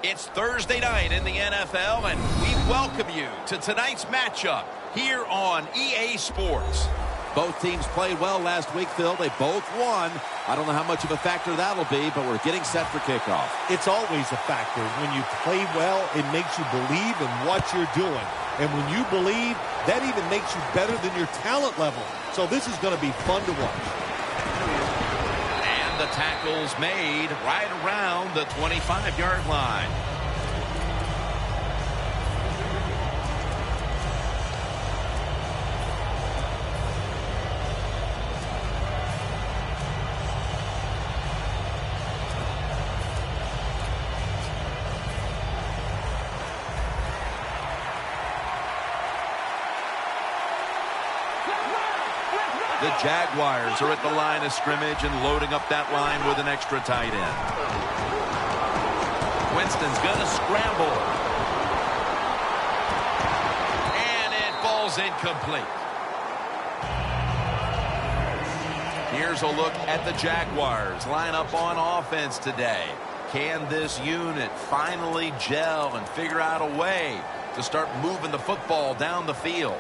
It's Thursday night in the NFL, and we welcome you to tonight's matchup here on EA Sports. Both teams played well last week, Phil. They both won. I don't know how much of a factor that'll be, but we're getting set for kickoff. It's always a factor. When you play well, it makes you believe in what you're doing. And when you believe, that even makes you better than your talent level. So this is going to be fun to watch. And the tackle's made right around the 25-yard line. The Jaguars are at the line of scrimmage and loading up that line with an extra tight end. Winston's going to scramble. And it falls incomplete. Here's a look at the Jaguars line up on offense today. Can this unit finally gel and figure out a way to start moving the football down the field?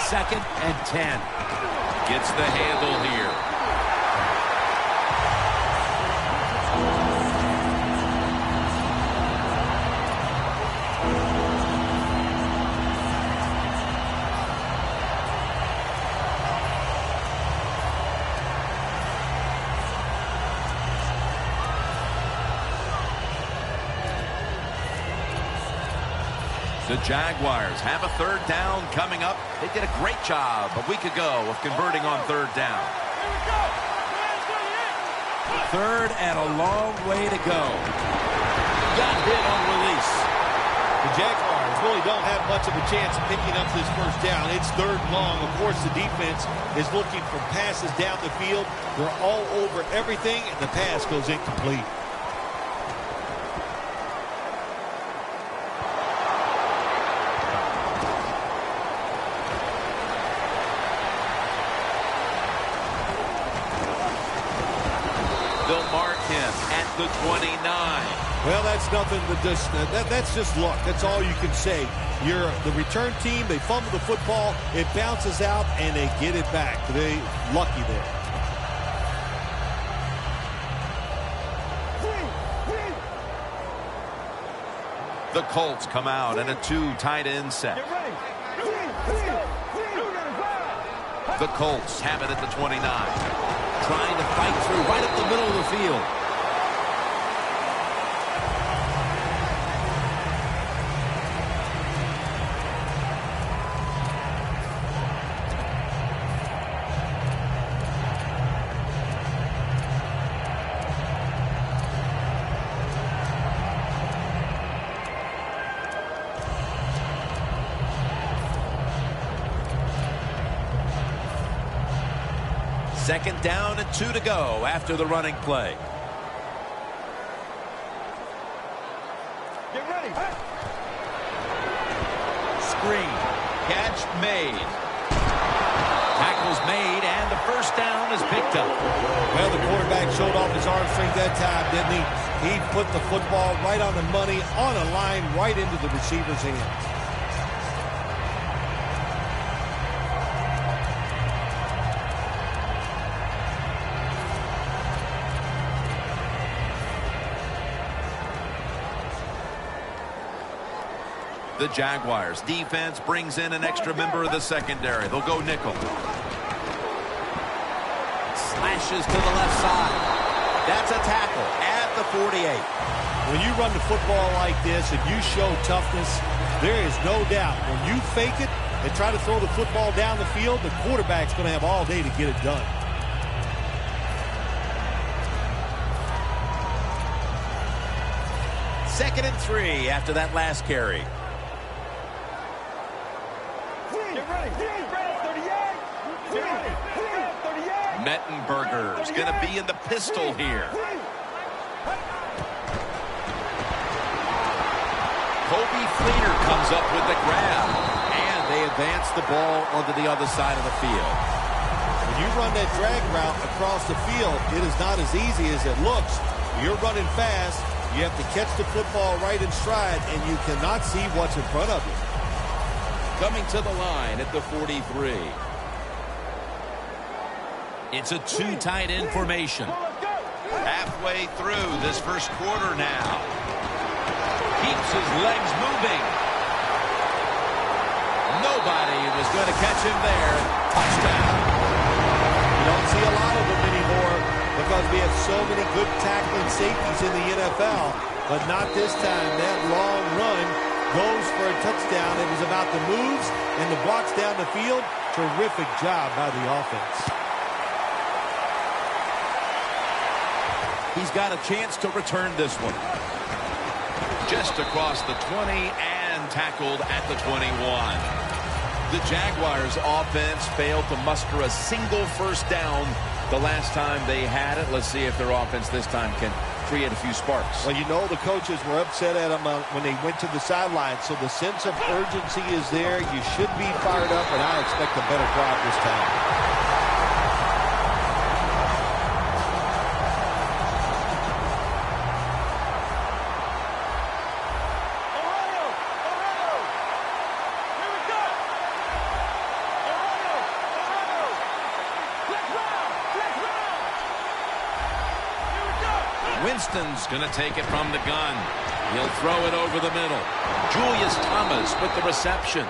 Second and 10. Gets the handle here. The Jaguars have a third down coming up. They did a great job a week ago of converting on third down. Third and a long way to go. Got hit on release. The Jaguars really don't have much of a chance of picking up this first down. It's third and long. Of course, the defense is looking for passes down the field. They're all over everything, and the pass goes incomplete. They'll mark him at the 29. Well, that's nothing but just that's just luck. That's all you can say. You're the return team. They fumble the football. It bounces out, and they get it back. They're lucky there. The Colts come out in a two tight end set. The Colts have it at the 29. Trying to fight through right up the middle of the field. Second down and 2 to go after the running play. Get ready. Screen. Catch made. Tackle's made, and the first down is picked up. Well, the quarterback showed off his arm strength that time, didn't he? He put the football right on the money, on a line, right into the receiver's hands. The Jaguars defense brings in an extra member of the secondary. They'll go nickel. Slashes to the left side. That's a tackle at the 48. When you run the football like this and you show toughness, there is no doubt when you fake it and try to throw the football down the field, the quarterback's going to have all day to get it done. Second and 3 after that last carry. Mettenberger's going to be in the pistol here. Kobe Fleener comes up with the grab. And they advance the ball onto the other side of the field. When you run that drag route across the field, it is not as easy as it looks. You're running fast. You have to catch the football right in stride, and you cannot see what's in front of you. Coming to the line at the 43. It's a two tight end formation. Halfway through this first quarter now. Keeps his legs moving. Nobody was going to catch him there. Touchdown. You don't see a lot of them anymore because we have so many good tackling safeties in the NFL, but not this time. That long run goes for a touchdown. It was about the moves and the blocks down the field. Terrific job by the offense. He's got a chance to return this one. Just across the 20 and tackled at the 21. The Jaguars offense failed to muster a single first down the last time they had it. Let's see if their offense this time can create a few sparks. Well, you know the coaches were upset at them when they went to the sideline, so the sense of urgency is there. You should be fired up, and I expect a better crowd this time. Winston's going to take it from the gun. He'll throw it over the middle. Julius Thomas with the reception.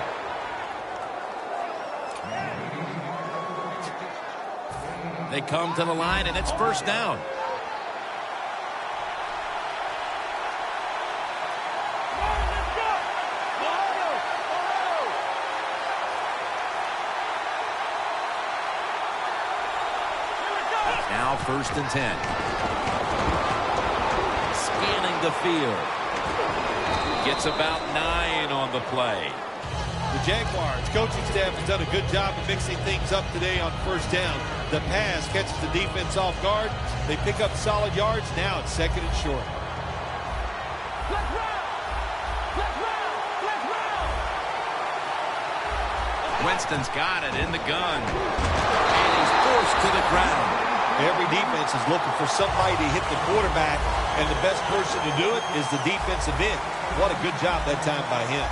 They come to the line, and it's first down. Now first and 10. The field. Gets about 9 on the play. The Jaguars coaching staff has done a good job of mixing things up today on first down. The pass catches the defense off guard. They pick up solid yards. Now it's second and short. Winston's got it in the gun. And he's forced to the ground. Every defense is looking for somebody to hit the quarterback, and the best person to do it is the defensive end. What a good job that time by him.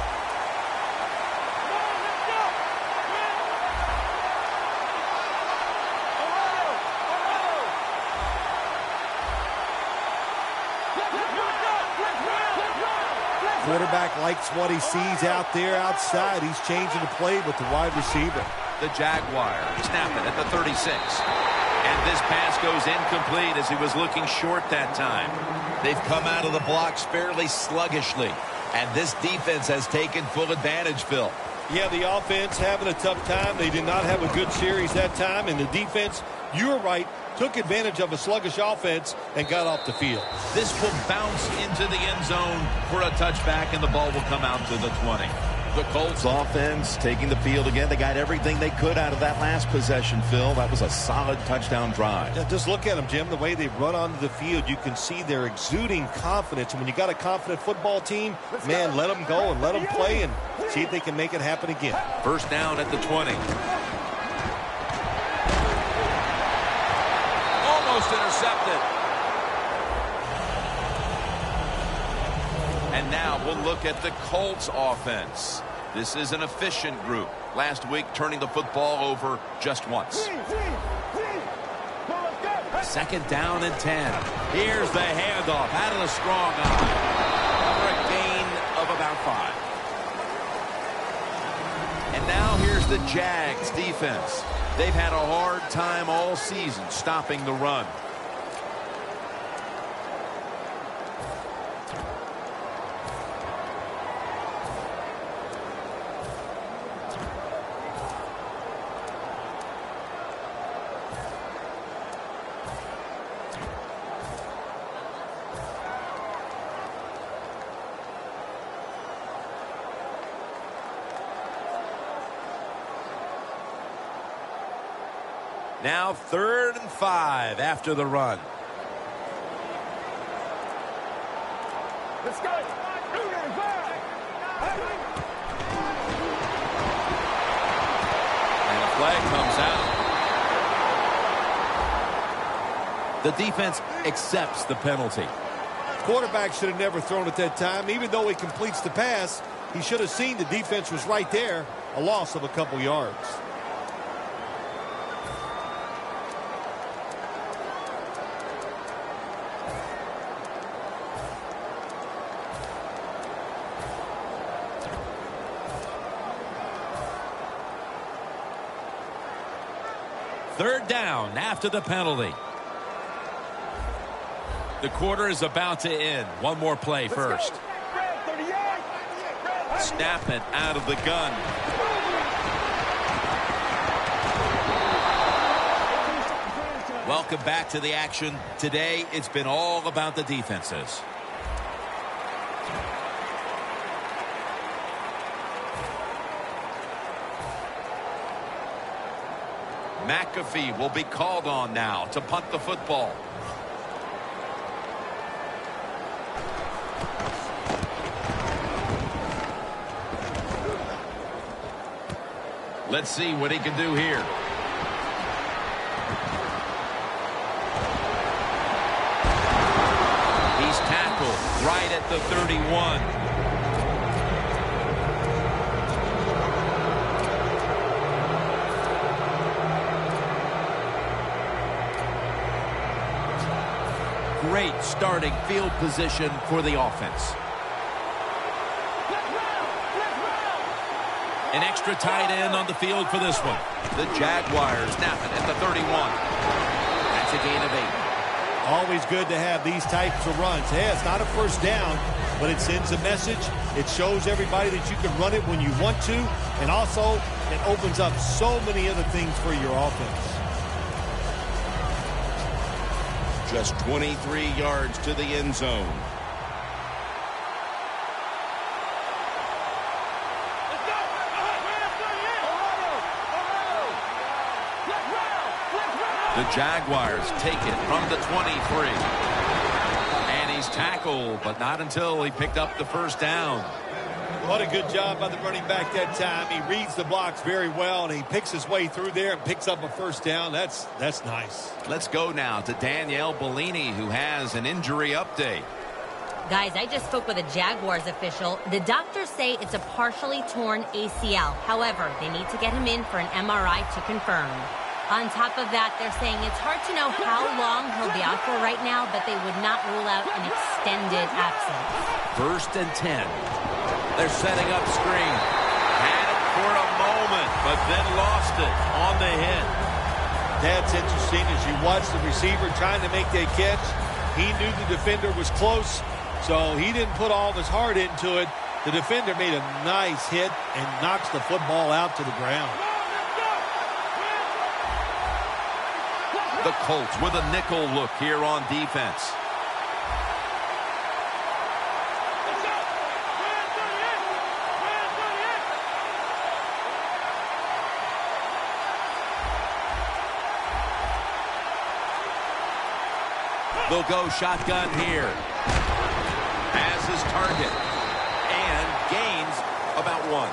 Quarterback likes what he sees out there outside. He's changing the play with the wide receiver. The Jaguars snap it at the 36. And this pass goes incomplete as he was looking short that time. They've come out of the blocks fairly sluggishly. And this defense has taken full advantage, Phil. Yeah, the offense having a tough time. They did not have a good series that time. And the defense, you were right, took advantage of a sluggish offense and got off the field. This will bounce into the end zone for a touchback, and the ball will come out to the 20. The Colts offense taking the field again. They got everything they could out of that last possession, Phil. That was a solid touchdown drive. Yeah, just look at them, Jim. The way they run onto the field, you can see they're exuding confidence. And when you got a confident football team, man, let them go and let them play and see if they can make it happen again. First down at the 20. Almost intercepted. And now we'll look at the Colts offense. This is an efficient group. Last week, turning the football over just once. Second down and 10. Here's the handoff out of the strong eye for a gain of about 5. And now here's the Jags defense. They've had a hard time all season stopping the run. Now 3rd and 5 after the run. Let's go. And a flag comes out. The defense accepts the penalty. Quarterback should have never thrown at that time. Even though he completes the pass, he should have seen the defense was right there. A loss of a couple yards. Third down after the penalty. The quarter is about to end. One more play first. Snap it out of the gun. Welcome back to the action. Today, it's been all about the defenses. McAfee will be called on now to punt the football. Let's see what he can do here. He's tackled right at the 31. Great starting field position for the offense. An extra tight end on the field for this one. The Jaguars snap it at the 31. That's a gain of 8. Always good to have these types of runs. Hey, it's not a first down, but it sends a message. It shows everybody that you can run it when you want to, and also it opens up so many other things for your offense. Just 23 yards to the end zone. The Jaguars take it from the 23. And he's tackled, but not until he picked up the first down. What a good job by the running back that time. He reads the blocks very well, and he picks his way through there and picks up a first down. That's nice. Let's go now to Danielle Bellini, who has an injury update. Guys, I just spoke with a Jaguars official. The doctors say it's a partially torn ACL. However, they need to get him in for an MRI to confirm. On top of that, they're saying it's hard to know how long he'll be out for right now, but they would not rule out an extended absence. 1st and 10. They're setting up screen. Had it for a moment, but then lost it on the hit. That's interesting as you watch the receiver trying to make that catch. He knew the defender was close, so he didn't put all of his heart into it. The defender made a nice hit and knocks the football out to the ground. The Colts with a nickel look here on defense. They'll go shotgun here. Has his target. And gains about 1.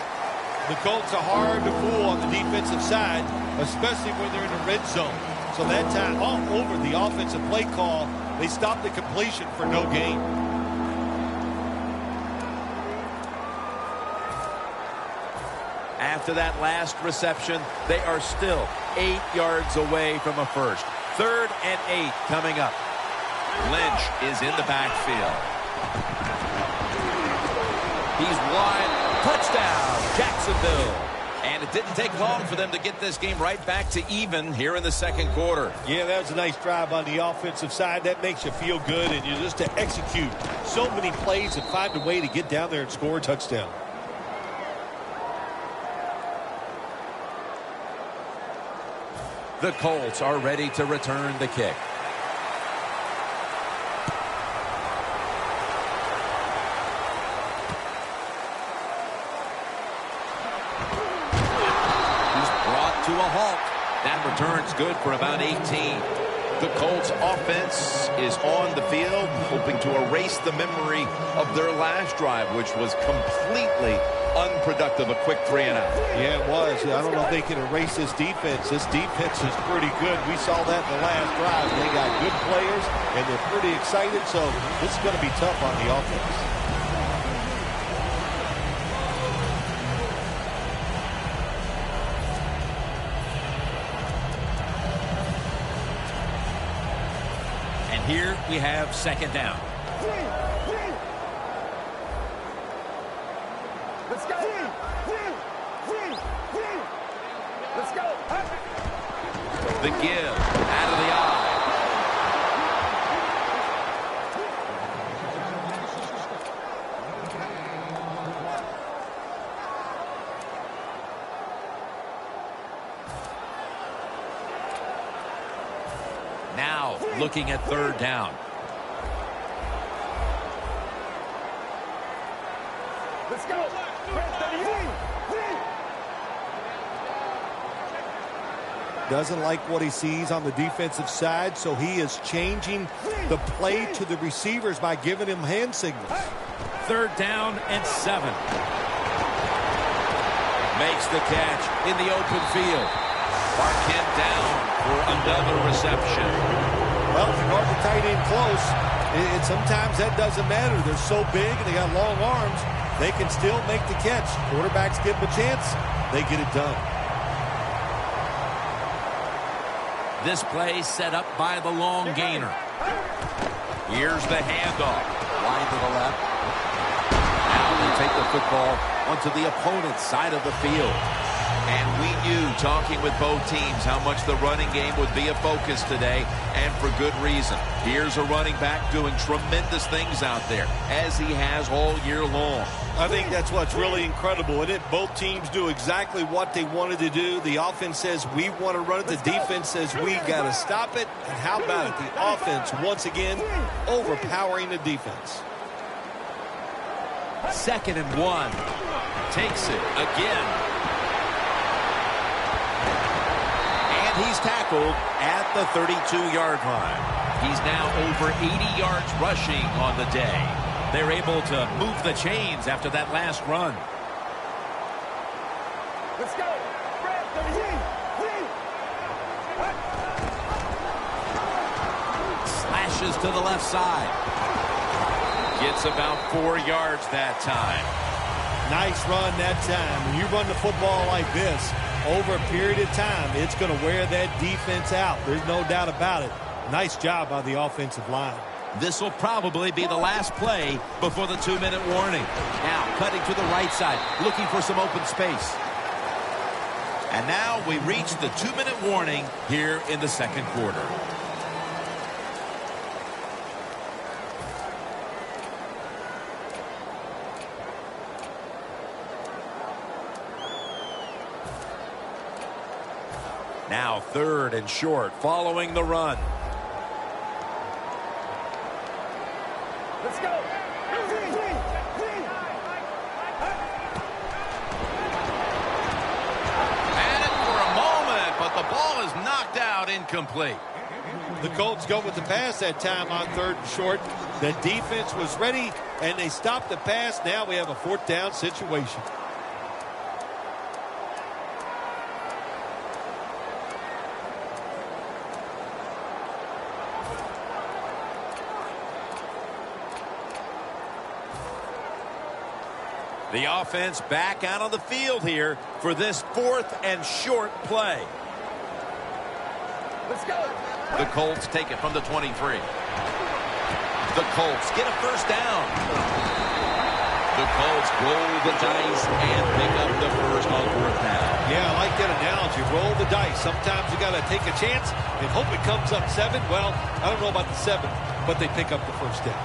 The Colts are hard to fool on the defensive side, especially when they're in the red zone. So that time, all over the offensive play call, they stopped the completion for no gain. After that last reception, they are still 8 yards away from a first. 3rd and 8 coming up. Lynch is in the backfield. He's wide. Touchdown, Jacksonville. And it didn't take long for them to get this game right back to even here in the second quarter. Yeah, that was a nice drive on the offensive side. That makes you feel good, and you just to execute so many plays and find a way to get down there and score a touchdown. The Colts are ready to return the kick. To a halt. That return's good for about 18. The Colts offense is on the field, hoping to erase the memory of their last drive, which was completely unproductive, a quick 3 and out. Yeah, it was. I don't know if they can erase this defense. This defense is pretty good. We saw that in the last drive. They got good players, and they're pretty excited, so this is going to be tough on the offense. Here we have second down. Let's go. Let's go. The give out of the eye. Now looking at third down. Let's go. Doesn't like what he sees on the defensive side, so he is changing the play to the receivers by giving him hand signals. Third down and 7. Makes the catch in the open field. Marquette down for another reception. Well, if you guard the tight end close, sometimes that doesn't matter. They're so big and they got long arms, they can still make the catch. Quarterbacks give them a chance, they get it done. This play set up by the long gainer. Here's the handoff. Line to the left. Now they take the football onto the opponent's side of the field. And we knew, talking with both teams, how much the running game would be a focus today, and for good reason. Here's a running back doing tremendous things out there, as he has all year long. I think that's what's really incredible. And both teams do exactly what they wanted to do. The offense says we want to run it. The defense says we got to stop it. And how about it? The offense, once again, overpowering the defense. 2nd and 1. Takes it again. He's tackled at the 32-yard line. He's now over 80 yards rushing on the day. They're able to move the chains after that last run. Let's go. Slashes to the left side. Gets about 4 yards that time. Nice run that time. When you run the football like this, over a period of time, it's going to wear that defense out. There's no doubt about it. Nice job by the offensive line. This will probably be the last play before the 2-minute warning. Now cutting to the right side, looking for some open space. And now we reach the 2-minute warning here in the second quarter. Now 3rd and short following the run. Let's go. Had it for a moment, but the ball is knocked out incomplete. The Colts go with the pass that time on 3rd and short. The defense was ready, and they stopped the pass. Now we have a 4th down situation. The offense back out on the field here for this 4th and short play. Let's go. The Colts take it from the 23. The Colts get a 1st down. The Colts roll the dice and pick up the first on 4th down. Yeah, I like that analogy. Roll the dice. Sometimes you got to take a chance and hope it comes up 7. Well, I don't know about the 7, but they pick up the 1st down.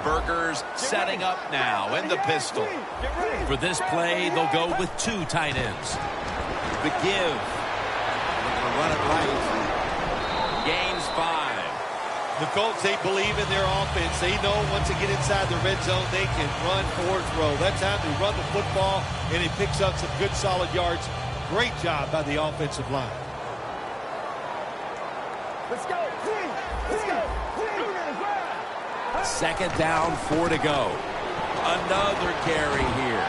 Burgers setting up now in the pistol. For this play, they'll go with 2 tight ends. The give. They're going to run it right. Gains 5. The Colts, they believe in their offense. They know once they get inside the red zone, they can run or throw. That time they run the football, and it picks up some good solid yards. Great job by the offensive line. Let's go. Let's go. Second down, 4 to go. Another carry here.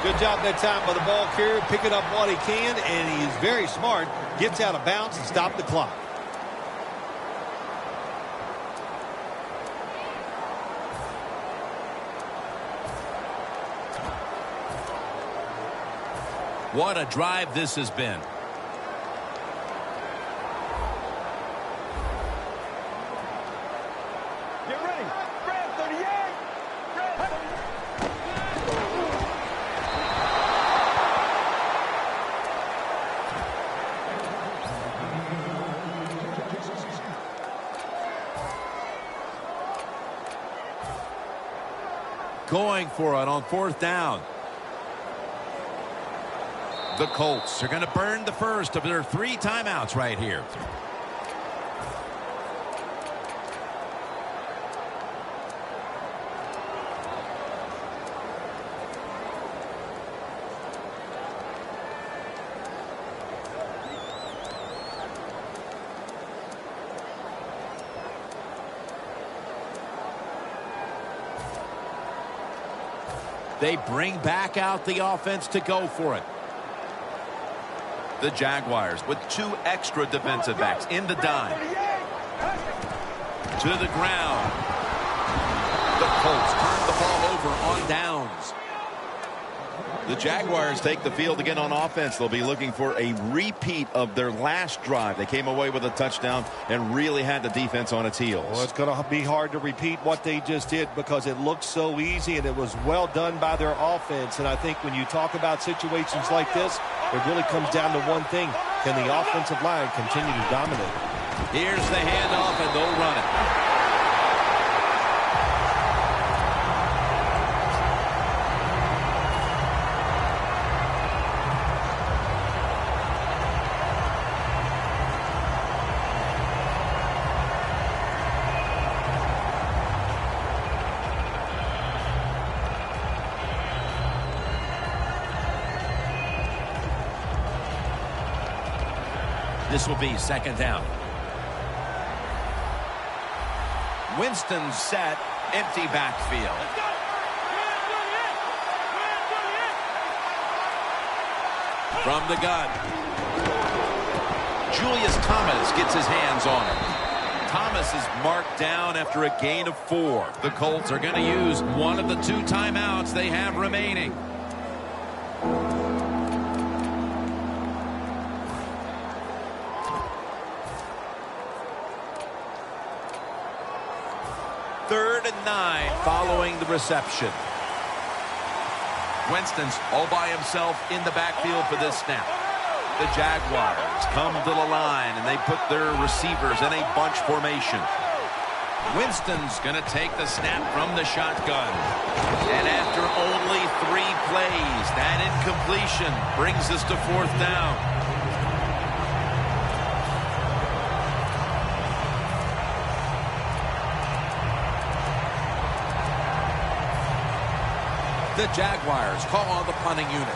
Good job that time by the ball carrier, picking up what he can, and he is very smart. Gets out of bounds and stopped the clock. What a drive this has been. Get ready. Grab 38. Grab 38. Going for it on 4th down. The Colts are going to burn the first of their 3 timeouts right here. They bring back out the offense to go for it. The Jaguars with 2 extra defensive backs in the dime. To the ground. The Colts turn the ball over on downs. The Jaguars take the field again on offense. They'll be looking for a repeat of their last drive. They came away with a touchdown and really had the defense on its heels. Well, it's going to be hard to repeat what they just did because it looked so easy and it was well done by their offense. And I think when you talk about situations like this, it really comes down to one thing. Can the offensive line continue to dominate? Here's the handoff, and they'll run it. This will be 2nd down. Winston set, empty backfield. From the gun. Julius Thomas gets his hands on it. Thomas is marked down after a gain of 4. The Colts are going to use one of the 2 timeouts they have remaining. Third and 9 following the reception. Winston's all by himself in the backfield for this snap. The Jaguars come to the line, and they put their receivers in a bunch formation. Winston's going to take the snap from the shotgun. And after only 3 plays, that incompletion brings us to 4th down. The Jaguars call on the punting unit.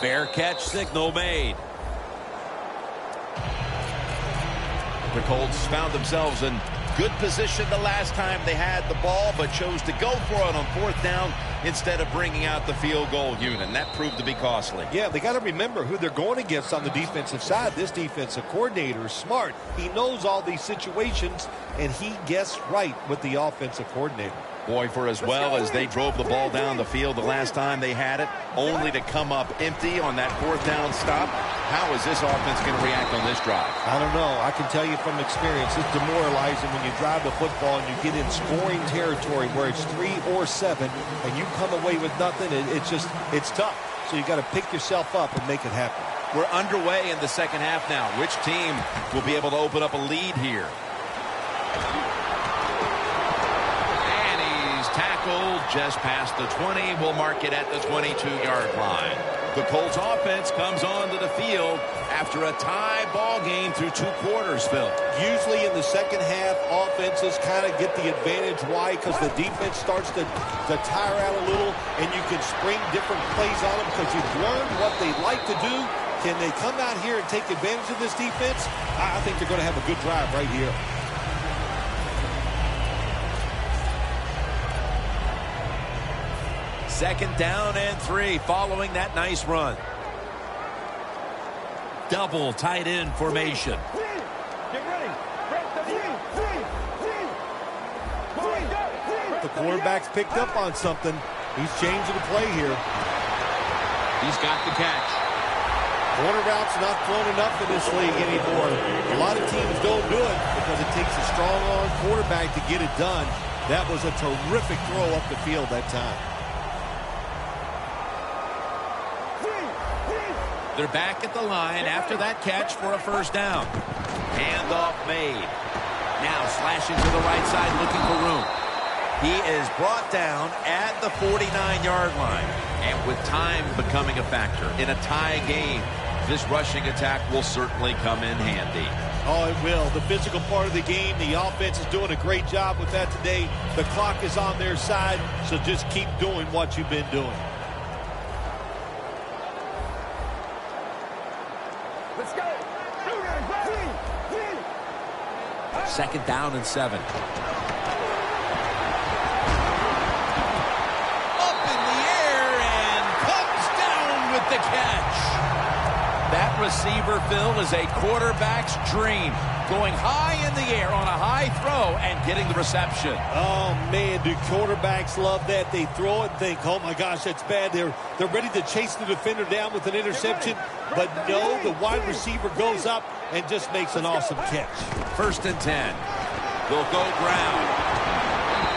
Fair catch signal made. The Colts found themselves in good position the last time they had the ball, but chose to go for it on 4th down instead of bringing out the field goal unit, and that proved to be costly. Yeah, they got to remember who they're going against on the defensive side. This defensive coordinator is smart. He knows all these situations, and he guessed right with the offensive coordinator. Boy, for as well as they drove the ball down the field the last time they had it, only to come up empty on that 4th down stop, how is this offense going to react on this drive? I don't know. I can tell you from experience, it's demoralizing when you drive the football and you get in scoring territory where it's 3 or 7, and you come away with nothing. It's tough. So you got to pick yourself up and make it happen. We're underway in the 2nd half now. Which team will be able to open up a lead here? Tackled just past the 20. We'll mark it at the 22-yard line. The Colts offense comes onto the field after a tie ball game through 2 quarters, Phil. Usually in the second half, offenses kind of get the advantage. Why? Because the defense starts to tire out a little, and you can spring different plays on them because you've learned what they like to do. Can they come out here and take advantage of this defense? I think they're going to have a good drive right here. Second down and 3 following that nice run. Double tight end formation. Get ready. The quarterback's picked up on something. He's changing the play here. He's got the catch. Corner routes not thrown enough in this league anymore. A lot of teams don't do it because it takes a strong arm quarterback to get it done. That was a terrific throw up the field that time. They're back at the line after that catch for a first down. Handoff made. Now slashing to the right side looking for room. He is brought down at the 49-yard line. And with time becoming a factor in a tie game, this rushing attack will certainly come in handy. Oh, it will. The physical part of the game, the offense is doing a great job with that today. The clock is on their side, so just keep doing what you've been doing. Let's go. Second down and 7. The catch. That receiver, Phil, is a quarterback's dream. Going high in the air on a high throw and getting the reception. Oh, man, do quarterbacks love that. They throw it and think, oh, my gosh, that's bad. They're ready to chase the defender down with an interception. But no, the wide receiver goes up and just makes an awesome catch. First and 10. They'll go ground.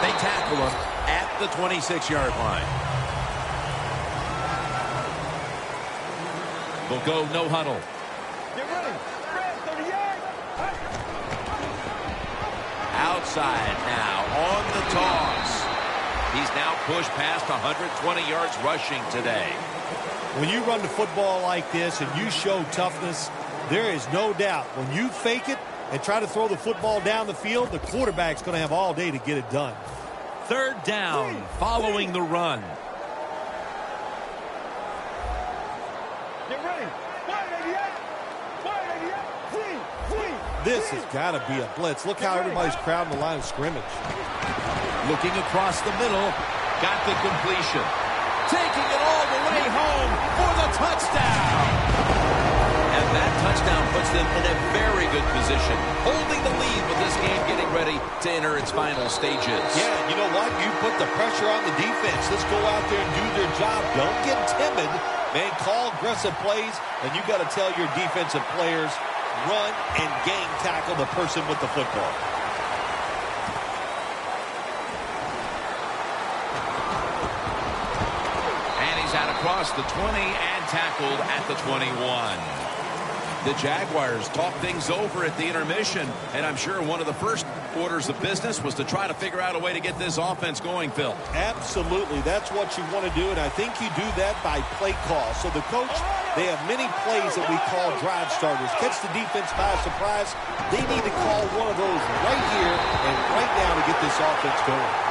They tackle him at the 26-yard line. We'll go no huddle. Get ready. 38. Outside now on the toss. He's now pushed past 120 yards rushing today. When you run the football like this and you show toughness, there is no doubt when you fake it and try to throw the football down the field, the quarterback's going to have all day to get it done. Third down following the run. This has got to be a blitz. Look how everybody's crowding the line of scrimmage. Looking across the middle. Got the completion. Taking it all the way home for the touchdown. And that touchdown puts them in a very good position. Holding the lead with this game getting ready to enter its final stages. Yeah, you know what? You put the pressure on the defense. Let's go out there and do their job. Don't get timid. Man, call aggressive plays, and you got to tell your defensive players, run and gang tackle the person with the football. And he's out across the 20 and tackled at the 21. The Jaguars talk things over at the intermission, and I'm sure one of the first orders of business was to try to figure out a way to get this offense going, Phil. Absolutely. That's what you want to do, and I think you do that by play call. So the coach, they have many plays that we call drive starters. Catch the defense by surprise. They need to call one of those right here and right now to get this offense going.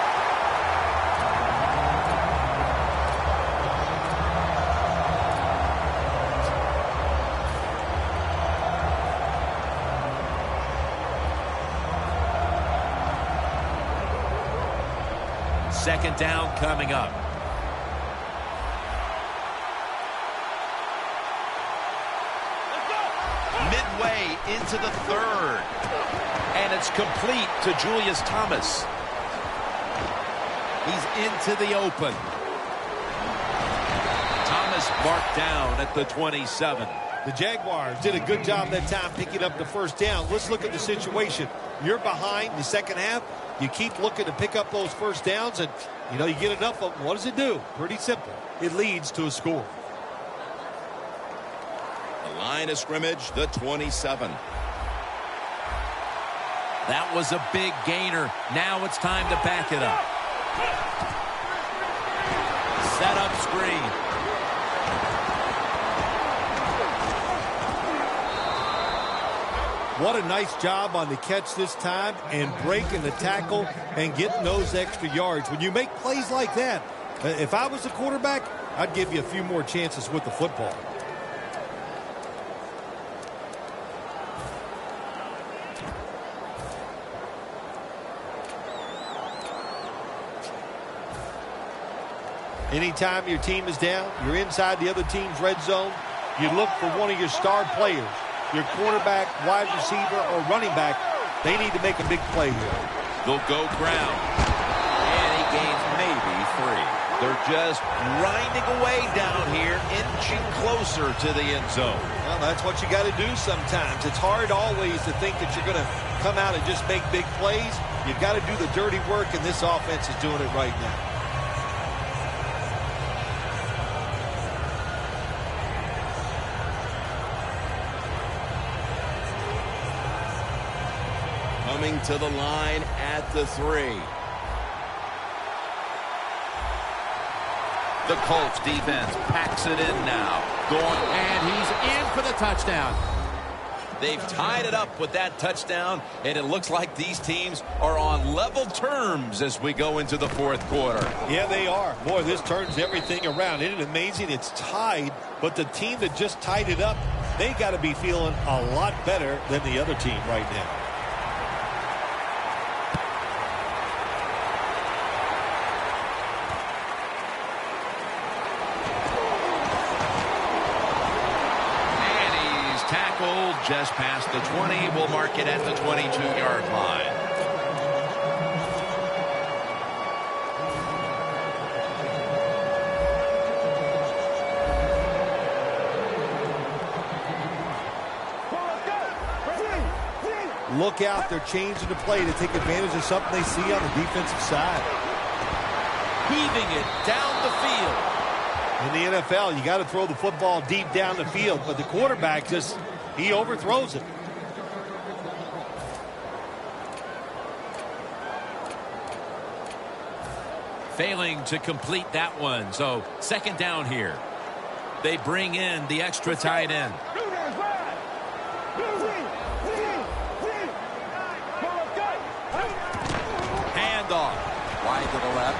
Second down coming up. Midway into the third. And it's complete to Julius Thomas. He's into the open. Thomas marked down at the 27. The Jaguars did a good job that time picking up the first down. Let's look at the situation. You're behind the second half. You keep looking to pick up those first downs, and, you know, you get enough of them. What does it do? Pretty simple. It leads to a score. The line of scrimmage, the 27. That was a big gainer. Now it's time to back it up. Set up screen. What a nice job on the catch this time and breaking the tackle and getting those extra yards. When you make plays like that, if I was a quarterback, I'd give you a few more chances with the football. Anytime your team is down, you're inside the other team's red zone, you look for one of your star players, your quarterback, wide receiver, or running back. They need to make a big play here. They'll go ground. And he gains maybe 3. They're just grinding away down here, inching closer to the end zone. Well, that's what you got to do sometimes. It's hard always to think that you're going to come out and just make big plays. You've got to do the dirty work, and this offense is doing it right now. Coming to the line at the 3. The Colts defense packs it in now. And he's in for the touchdown. They've tied it up with that touchdown, and it looks like these teams are on level terms as we go into the fourth quarter. Yeah, they are. Boy, this turns everything around. Isn't it amazing? It's tied, but the team that just tied it up, they got to be feeling a lot better than the other team right now. Just past the 20. We'll mark it at the 22-yard line. Look out. They're changing the play to take advantage of something they see on the defensive side. Weaving it down the field. In the NFL, you got to throw the football deep down the field, but the quarterback just... he overthrows it. Failing to complete that one. So second down here. They bring in the extra tight end. Handoff. Wide to the left.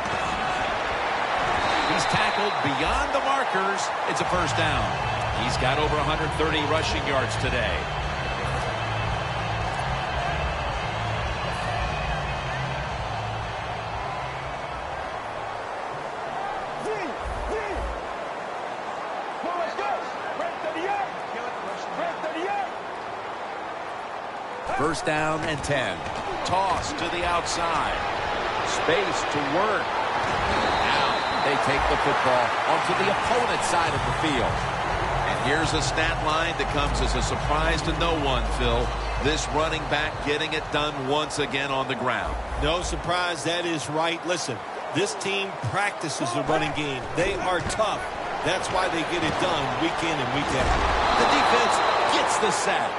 He's tackled beyond the markers. It's a first down. He's got over 130 rushing yards today. First down and 10. Toss to the outside. Space to work. Now they take the football onto the opponent's side of the field. And here's a stat line that comes as a surprise to no one, Phil. This running back getting it done once again on the ground. No surprise, that is right. Listen, this team practices the running game. They are tough. That's why they get it done week in and week out. The defense gets the sack.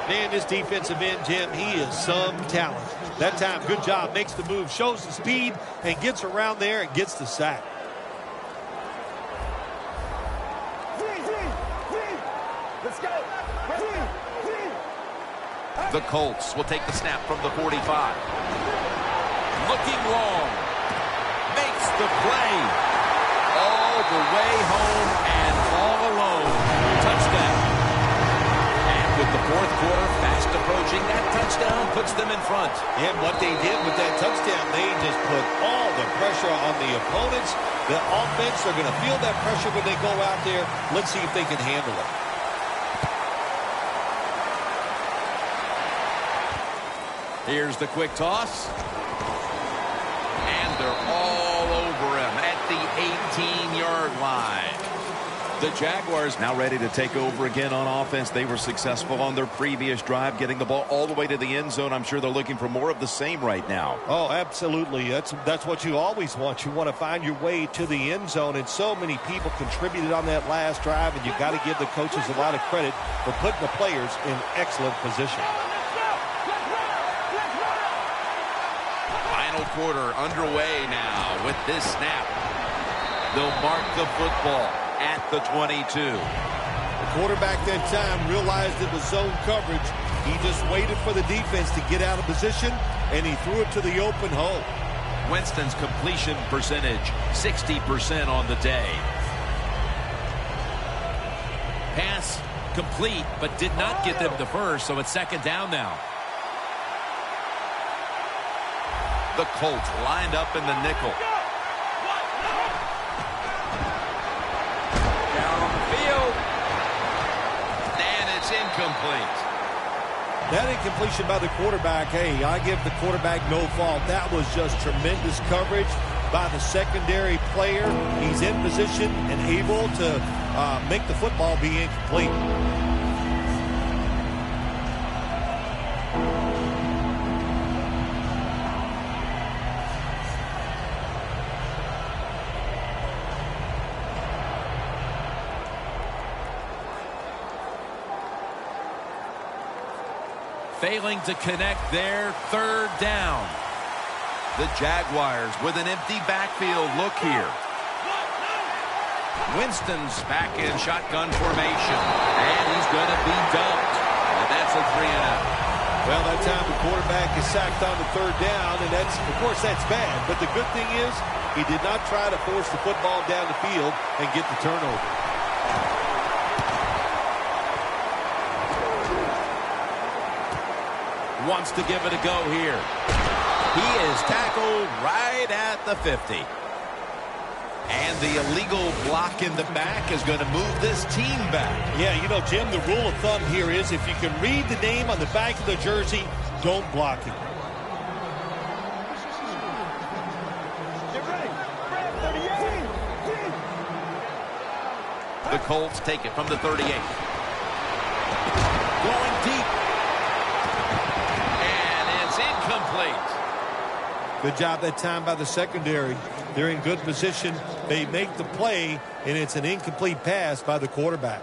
Man, this defensive end, Jim, he is some talent. That time, good job, makes the move, shows the speed, and gets around there and gets the sack. Let's go. The Colts will take the snap from the 45. Looking long. Makes the play. All the way home and all alone. Touchdown. And with the fourth quarter fast approaching, that touchdown puts them in front. And what they did with that touchdown, they just put all the pressure on the opponents. The offense, they're going to feel that pressure when they go out there. Let's see if they can handle it. Here's the quick toss. And they're all over him at the 18-yard line. The Jaguars now ready to take over again on offense. They were successful on their previous drive, getting the ball all the way to the end zone. I'm sure they're looking for more of the same right now. Oh, absolutely. That's what you always want. You want to find your way to the end zone, and so many people contributed on that last drive, and you got to give the coaches a lot of credit for putting the players in excellent position. Final quarter underway now with this snap. They'll mark the football at the 22. The quarterback that time realized it was zone coverage. He just waited for the defense to get out of position, and he threw it to the open hole. Winston's completion percentage, 60% on the day. Pass complete, but did not get them the first, so it's second down now. The Colts lined up in the nickel. Down on the field. And it's incomplete. That incompletion by the quarterback, hey, I give the quarterback no fault. That was just tremendous coverage by the secondary player. He's in position and able to make the football be incomplete. Failing to connect there, third down. The Jaguars with an empty backfield look here. Winston's back in shotgun formation. And he's going to be dumped. And that's a 3-and-out. Well, that time the quarterback is sacked on the third down, and that's, of course, that's bad. But the good thing is he did not try to force the football down the field and get the turnover. Wants to give it a go here. He is tackled right at the 50. And the illegal block in the back is going to move this team back. Yeah, you know, Jim, the rule of thumb here is if you can read the name on the back of the jersey, don't block it. The Colts take it from the 38. Going deep. Incomplete. Good job that time by the secondary. They're in good position. They make the play, and it's an incomplete pass by the quarterback.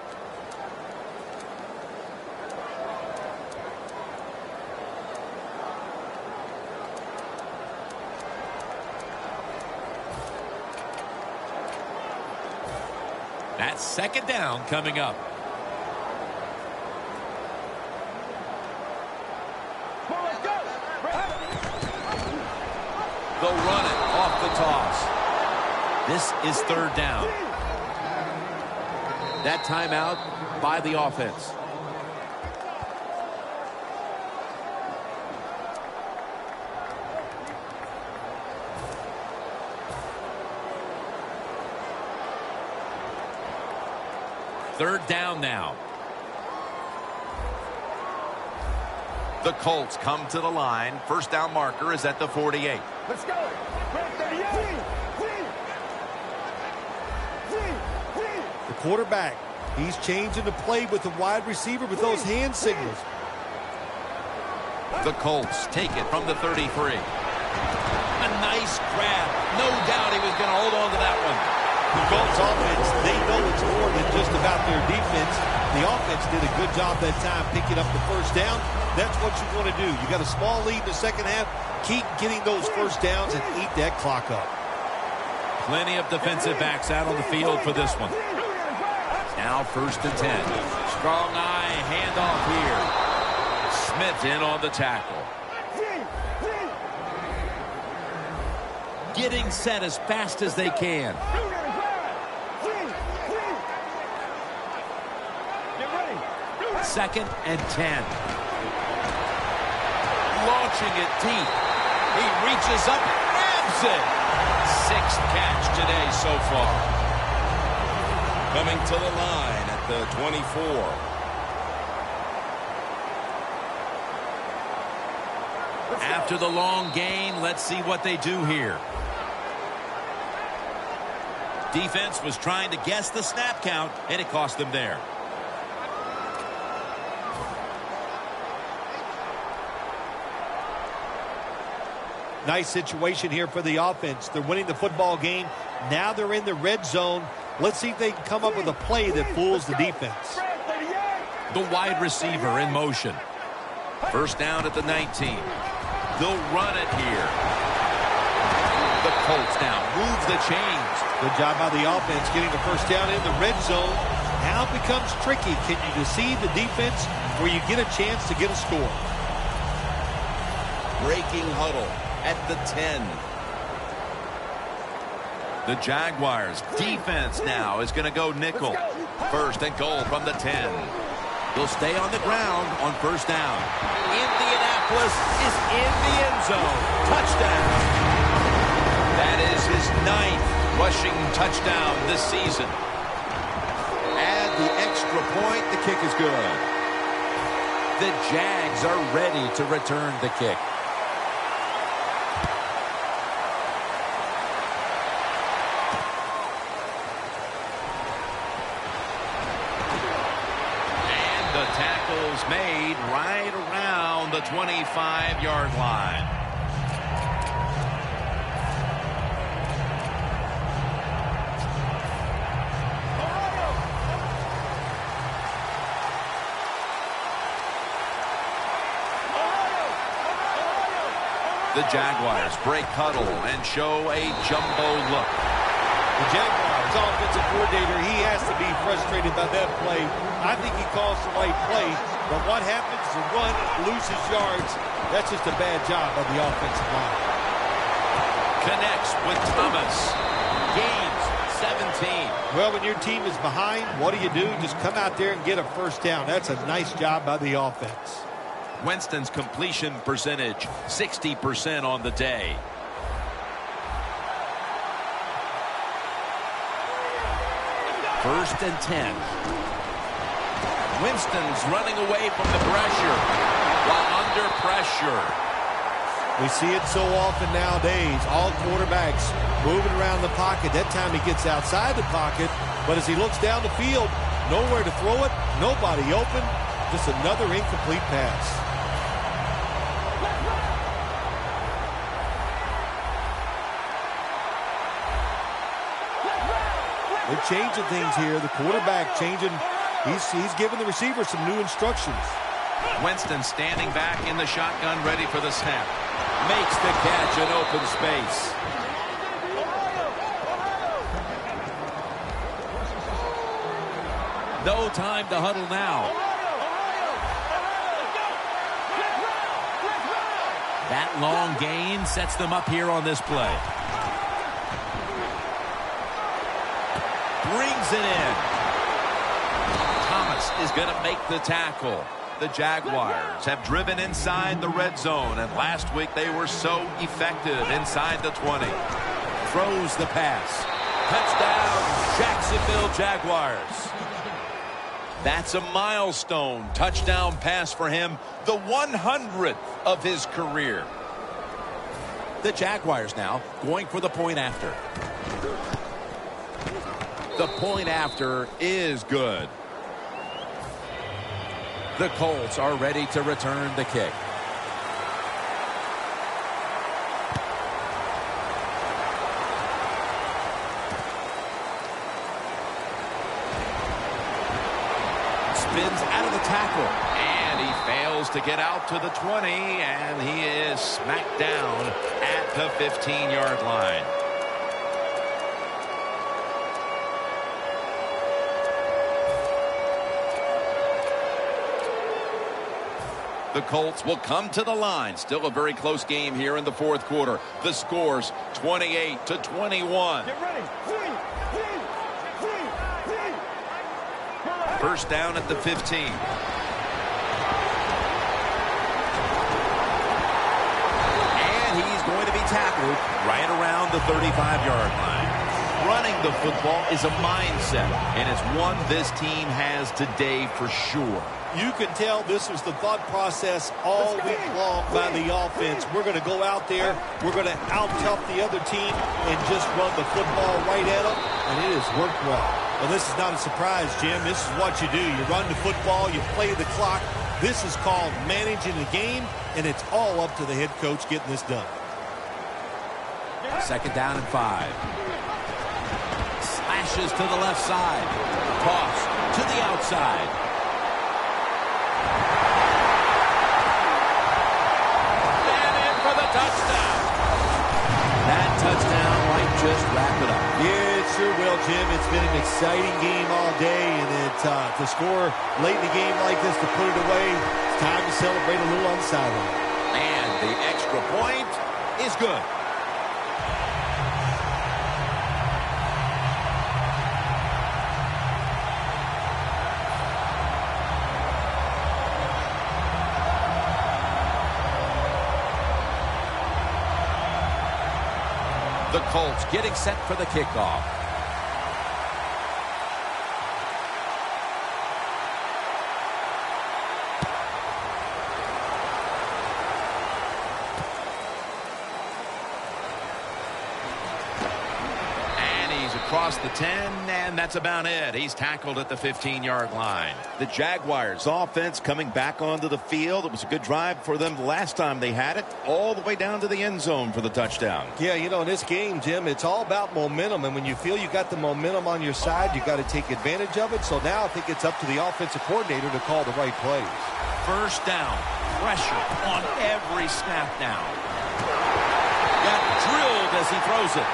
That's second down coming up. They'll run it off the toss. This is third down. That timeout by the offense. Third down now. The Colts come to the line. First down marker is at the 48. Let's go. The quarterback, he's changing the play with the wide receiver with those hand signals. The Colts take it from the 33. A nice grab. No doubt he was going to hold on to that one. The Colts offense, they know it's more than just about their defense. The offense did a good job that time picking up the first down. That's what you want to do. You got a small lead in the second half. Keep getting those first downs and eat that clock up. Plenty of defensive backs out on the field for this one. Now first and 10. Strong eye handoff here. Smith in on the tackle. Getting set as fast as they can. Second and 10. Launching it deep. He reaches up, grabs it. Sixth catch today so far. Coming to the line at the 24. After the long gain, let's see what they do here. Defense was trying to guess the snap count, and it cost them there. Nice situation here for the offense. They're winning the football game. Now they're in the red zone. Let's see if they can come up with a play that fools the defense. The wide receiver in motion. First down at the 19. They'll run it here. The Colts now move the chains. Good job by the offense getting the first down in the red zone. Now it becomes tricky. Can you deceive the defense where you get a chance to get a score. Breaking huddle at the 10. The Jaguars defense now is going to go nickel. First and goal from the 10. He'll stay on the ground on first down. Indianapolis is in the end zone. Touchdown. That is his 9th rushing touchdown this season. Add the extra point. The kick is good. The Jags are ready to return the kick. The tackle's made right around the 25-yard line. The Jaguars break huddle and show a jumbo look. The Jaguars offensive coordinator, he has to be frustrated by that play. I think he calls the right play, but what happens is the run loses yards. That's just a bad job by the offensive line. Connects with Thomas. Gains 17. Well, when your team is behind, what do? Just come out there and get a first down. That's a nice job by the offense. Winston's completion percentage, 60% on the day. First and 10. Winston's running away from the pressure while under pressure. We see it so often nowadays. All quarterbacks moving around the pocket. That time he gets outside the pocket, but as he looks down the field, nowhere to throw it, nobody open, just another incomplete pass. They're changing things here. The quarterback changing. He's giving the receiver some new instructions. Winston standing back in the shotgun, ready for the snap. Makes the catch in open space. No time to huddle now. That long gain sets them up here on this play. Brings it in. Thomas is going to make the tackle. The Jaguars have driven inside the red zone, and last week they were so effective inside the 20. Throws the pass. Touchdown, Jacksonville Jaguars. That's a milestone touchdown pass for him, the 100th of his career. The Jaguars now going for the point after. The point after is good. The Colts are ready to return the kick. Spins out of the tackle. And he fails to get out to the 20, and he is smacked down at the 15-yard line. The Colts will come to the line. Still a very close game here in the fourth quarter. The score's 28-21. Get ready. First down at the 15. And he's going to be tackled right around the 35-yard line. Running the football is a mindset, and it's one this team has today for sure. You can tell this was the thought process all week long by the offense. We're going to go out there, we're going to out-tough the other team and just run the football right at them, and it has worked well. Well, this is not a surprise, Jim. This is what you do. You run the football, you play the clock. This is called managing the game, and it's all up to the head coach getting this done. Second down and 5. Slashes to the left side. Toss to the outside. And in for the touchdown. That touchdown right just wrap it up. Yeah, it sure will, Jim. It's been an exciting game all day, and to score late in the game like this, to put it away, it's time to celebrate a little on the sideline. And the extra point is good. The Colts getting set for the kickoff. And he's across the 10, and that's about it. He's tackled at the 15-yard line. The Jaguars offense coming back onto the field. It was a good drive for them the last time they had it, all the way down to the end zone for the touchdown. Yeah, you know, in this game, Jim, it's all about momentum. And when you feel you got the momentum on your side, you got to take advantage of it. So now I think it's up to the offensive coordinator to call the right plays. First down. Pressure on every snap now. Got drilled as he throws it.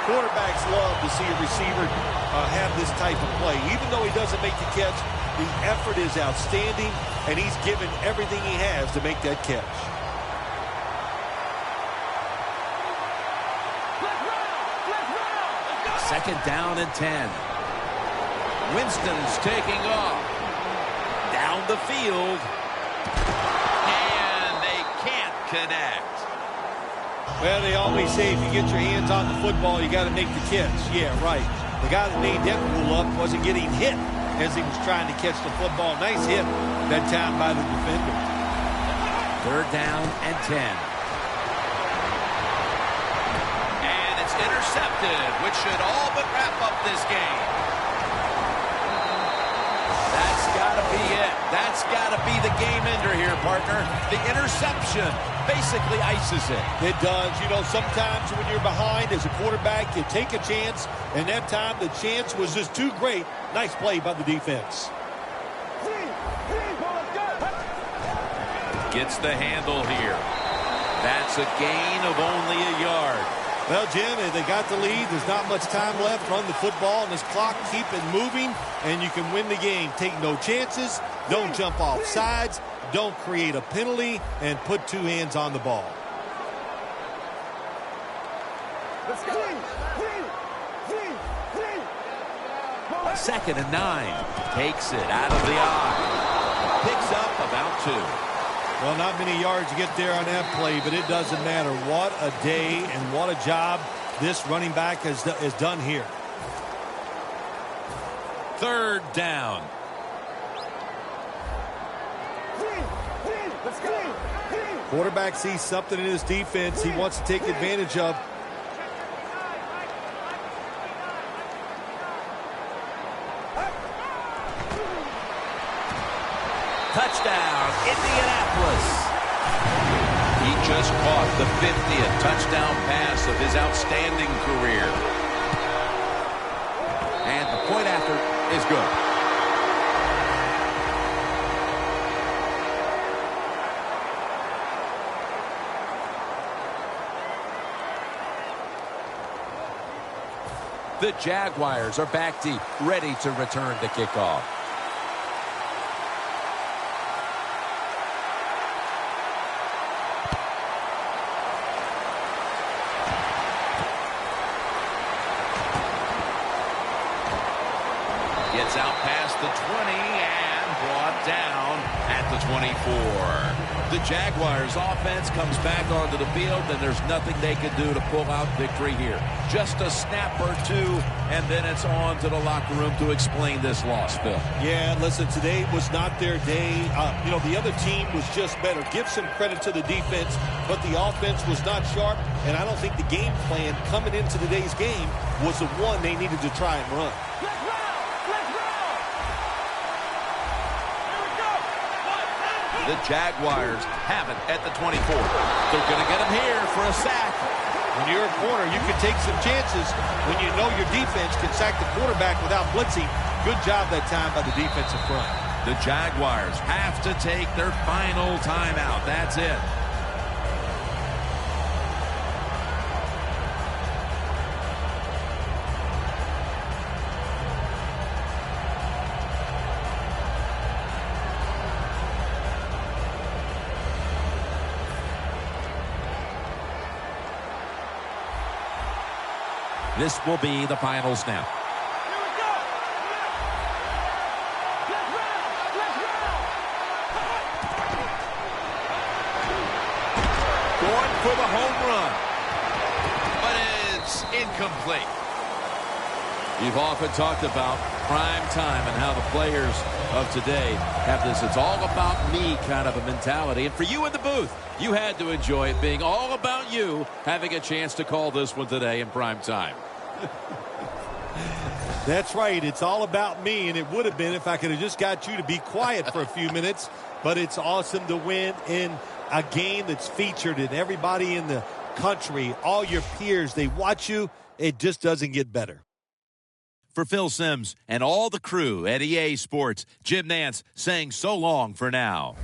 Quarterbacks love to see a receiver have this type of play. Even though he doesn't make the catch, the effort is outstanding, and he's given everything he has to make that catch. Second down and 10. Winston's taking off. Down the field. And they can't connect. Well, they always say if you get your hands on the football, you got to make the catch. Yeah, right. The guy that made that rule up wasn't getting hit as he was trying to catch the football. Nice hit that time by the defender. Third down and 10. And it's intercepted, which should all but wrap up this game. That's got to be it. That's got to be the game ender here, partner. The interception basically ices it. It does. You know, sometimes when you're behind as a quarterback, you take a chance, and that time the chance was just too great. Nice play by the defense. Gets the handle here. That's a gain of only a yard. Well, Jim, they got the lead. There's not much time left. Run the football, and this clock keep it moving, and you can win the game. Take no chances. Don't jump off sides. Don't create a penalty, and put two hands on the ball. Let's go. Second and 9. Takes it out of the eye. Picks up about 2. Well, not many yards to get there on that play, but it doesn't matter. What a day and what a job this running back has done here. Third down. Let's go. Quarterback sees something in his defense he wants to take advantage of. Touchdown, Indianapolis. He just caught the 50th touchdown pass of his outstanding career. And the point after is good. The Jaguars are back deep, ready to return to kickoff. Gets out past the 20 and brought down at the 24. The Jaguars offense comes back onto the field, and there's nothing they can do to pull out victory here. Just a snap or two, and then it's on to the locker room to explain this loss, Phil. Yeah, listen, today was not their day. You know, the other team was just better. Give some credit to the defense, but the offense was not sharp, and I don't think the game plan coming into today's game was the one they needed to try and run. The Jaguars have it at the 24. They're going to get him here for a sack. When you're a corner, you can take some chances when you know your defense can sack the quarterback without blitzing. Good job that time by the defensive front. The Jaguars have to take their final timeout. That's it. This will be the final snap. Going for the home run. But it's incomplete. You've often talked about prime time and how the players of today have this "it's all about me" kind of a mentality. And for you in the booth, you had to enjoy it being all about you having a chance to call this one today in prime time. That's right. It's all about me, and it would have been if I could have just got you to be quiet for a few minutes. But it's awesome to win in a game that's featured in everybody in the country. All your peers, they watch you. It just doesn't get better. For Phil Simms and all the crew at EA Sports, Jim Nantz saying so long for now.